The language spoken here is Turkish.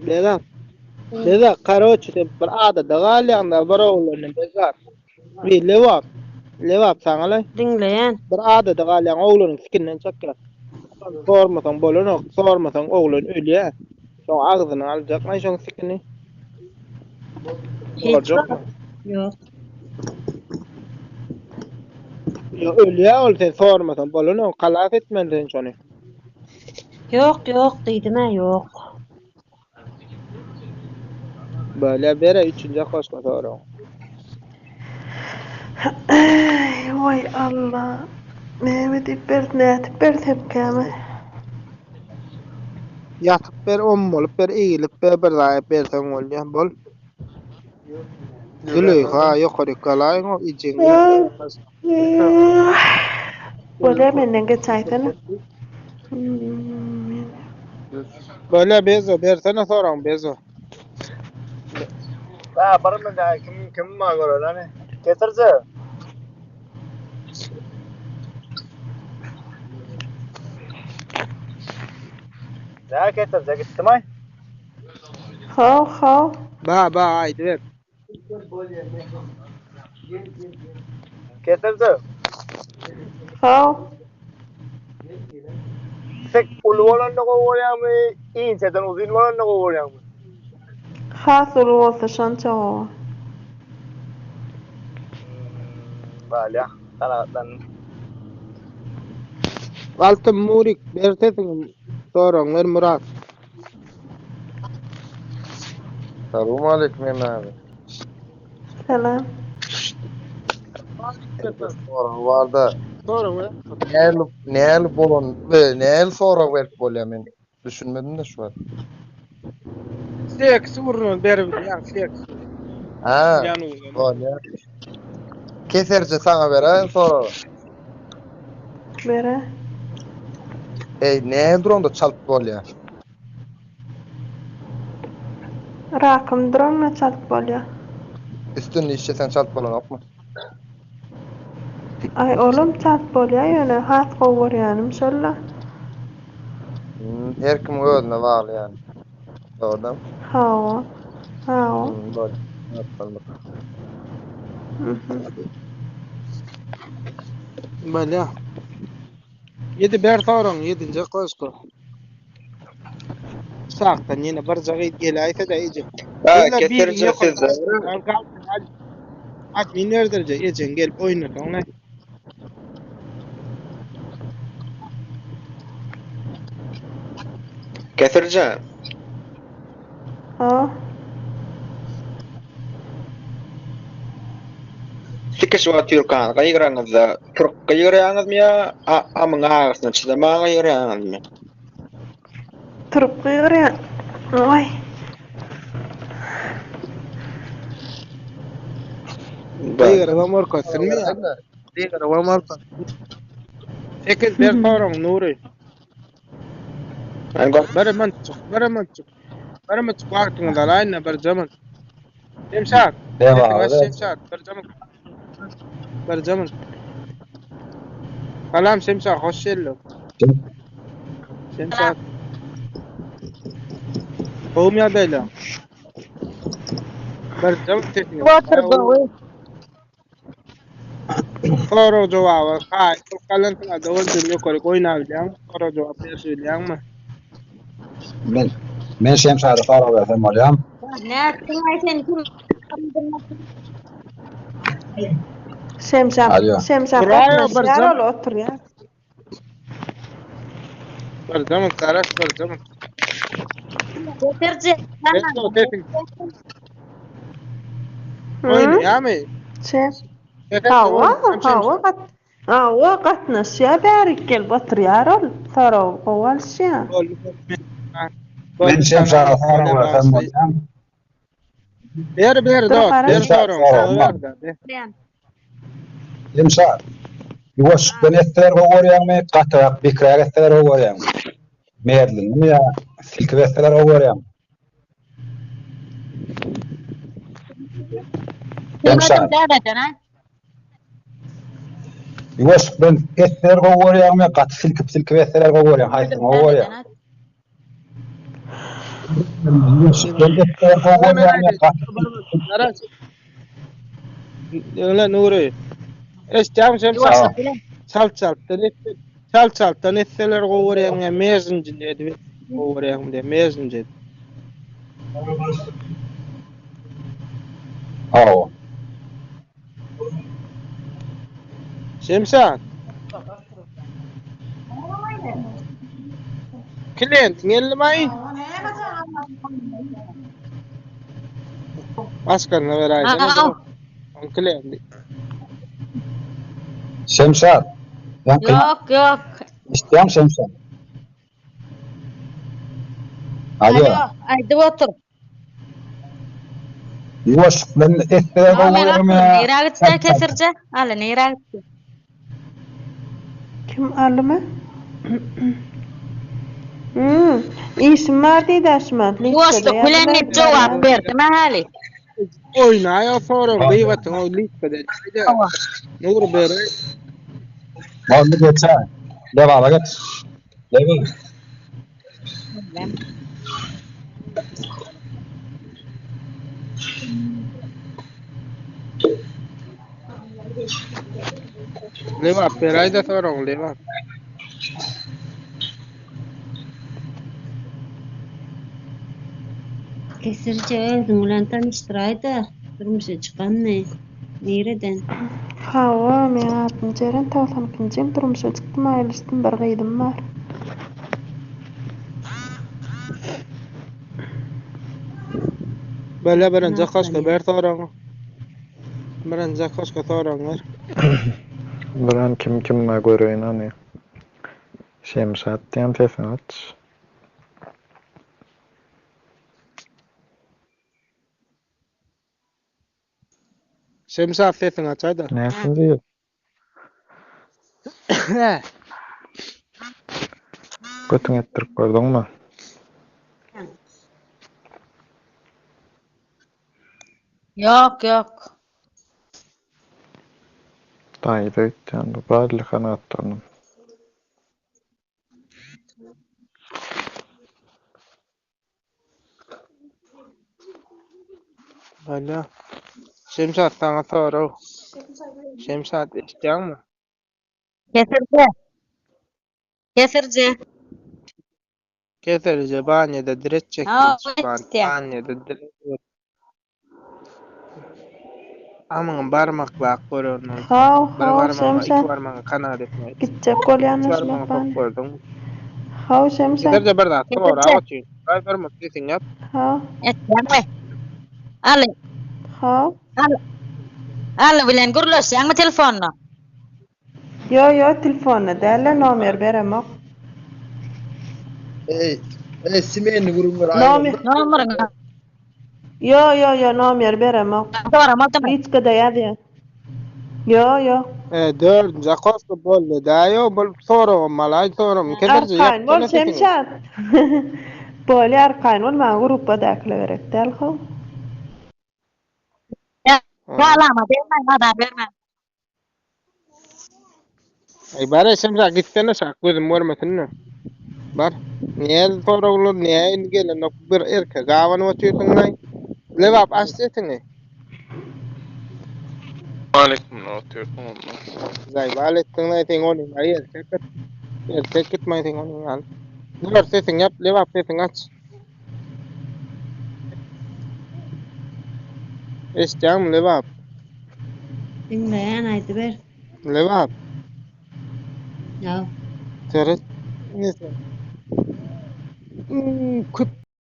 Bela. Bela karoçu bir ada da galyanda bir oğlanın bezar. Bir levap. Levap sanalay. Dinleyen. Bir ada da galyan oğlanın sikinden çakra. Sormasan bolunu, sormasan oğlan ölüye. Şu ağzını alacak mı şu sikini? Hiç Olacak var. mı? Yok. Ya ölüye olsa sormasan bolunu kalas etmedin şunu. Yok dedim ha yok. Böyle bere üçüncü koşma sonra. Ay, vay Allah. Mehmet İpert ne İpert hep kâme. Yatıp bir bolup bir eğilip bir daha bersen olya bol. Züleyha yukarı kalayın o içinde. Böyle benden geçaytını. Böyle bezo bersene soran bezo. Barang da kim ma goro lan? Keterce. Ya keterce gitti mi? Hav. Ba haydi ver. Keterce. Hav. Sek ulwalan da ko ya mi in sedan uzin walan da ko ya mi. Hasul olsa şança. Vale, dan Altın murik bersesin soran ver Murat. Selamun aleyküm abi. Selam. Varda Soran ver. neel bolon ve neel sonra verip bolyamen düşünmedim de şu an. Seks vurun ber ya seks. Ha. Yanu. Vale. Keserce sana veren sonra. Bere. Neel dronda çalıp bolya. Rakım drone çalıp bolya. Üstünü işçe sen çalıp bolan okma. Ay oğlum çalıp bolya yöne. Has kovur yani şöyle. Her kim ödüne bağlı yani. Doğrudan. Hav. Böyle. Yapalım. Böyle. Yedi ber soran yedinci koşku. Saktan yine bir zağı gelaysa da iyice. Ha, Illa bir keterce yok. siz de. Aç minerdirce ecen gelip oynar ona. Keterce. Hav. Sikiş wa Türkan kayıranız da Türk kayıranız mı ya? Amın ağasını çizema kayıranız mı? Turup kıyır ya. Ay. Diğer var kosun mu ya? Diğer var kosun. Sekiz ber soran Nuri. Bara mançuk. Bara mançuk vaktin da layna bir zaman. Şemşat. Devam. Şemşat bir zaman. Bir zaman. Kalam Şemşat hoş geldin. Şemşat. Oğum ya deyla. Bir zaman teknik. Water boy. Soru cevabı. Ha, kalan da doğru düzgün oynayacağım. Soru cevabı söyleyeceğim mi? Men Şemşar'ı fara versem olyam. Ne yaptın ay sen kim? Şemşap. Alo. Şemşap. Buraya bir Yar zaman. ol otur ya. Bir zaman karak bir zaman. Getirce. Beto teknik. Oynayacağım mı? Şem. Hava katnaş ya berik gel batır yar ol. Sonra oval şey. Men Şemşar'ı fara versem olyam. Ber dost. Ber sorum. Şemşar. Yuvaşıktan etler oğuryan mı? Katak bikrar etler oğuryan mı? Merlin mi ya? Silkip etler oğuryan mı? Şemşar. Yuvaş ben etler gowarýan me gat silkip etler gowarýan. Haýsy gowarýan. Yuvaş ben etler gowarýan me gat Öyle Nuri. Eşjam şemsa. Yuvaşlyk bilen. Çal-çaldan etseler gowarýan ya mezinci dedi. Gowarýan de mezinci. Awa. Şemsa. Klient gelmey. Başkanına veraydı. Klient. Şemşat. Yok yok. İsteyam Şemşat. Alo. Alo. Aydı otur. Yuvaş ben etler gowarýan me. Nere gitse kesirce? Ala nere gitse? Kim alımı? İsim var deydi Aşmat. Yuvaşlyk bilen ne cevap berdi mahali? Oynaya sorum. Gıyvatın o listede. Nur beray. Mallı geçer. Devam et. Devam. Levap beray da sorum levap. Kesirce özüm bilen tanıştıraydı. Durmuşa çıkan ne? Nereden? Hawa men atın jeren tawsan kinjem durmuşa çıktım aýlysym bir gydym var. Böyle birinci kaşka ber sorum. Birinci kaşka sorum var. Bilen kim görüyorsun hani? Şemşat diyen sesini aç. Şemsa sesini aç hadi. Nesin diyor? Götün ettirip gördün mü? Yok yok. Dayı da gideceğim. Bari kanatlarım. Alo. Şemsat sana sorum. Şemsat isteyen mi? Kesirce. Kesirce. Getirece banyada direkt çek. Ha, isteyen. Banyada direkt. Amın barmak bak görüyorsun. Bir Haw barmağa, iki Şemşat. barmağa kanat etmeyi. Gitjek İki bolýan barmağa Aşmat çok ben. gördüm. Haw Şemşat. Getirece bir daha sor. Getirece. Ağaçın. Ay barmak desin yap. Haw. Etken Ali. Haw. Ali bilen gürleşýän mi telefonna? Yo telefonna däle nomer beremok. Simeni vurumlar. Nomer. Nomeryňy Yo nomer beremok. soramaldym. Riçka da ýazýar. Yo. Dördüncü koşku boldu. Dayo bol sorum malay sorum. Getirece yap. Arkayn bol Şemşat. Bolý arkayn bol maňa gruppa dakle berek däl haw. Galama bermän, habar bermän. Ay bare Şemsa gitsene sak gözüm görmesin ne? Bar. Niye sorulur niye gelen bir erke gawan otuyorsun nay? Levap açtın ne? Aleyküm ne otuyorsun onunla? Zay valettin nay ten onu ayır çeket. Çeket may ten onu al. Dur sesin yap levap sesin aç. İsteyam levap. Dinleyen aydı ber. Levap. Ya. Tere. Neyse. Küp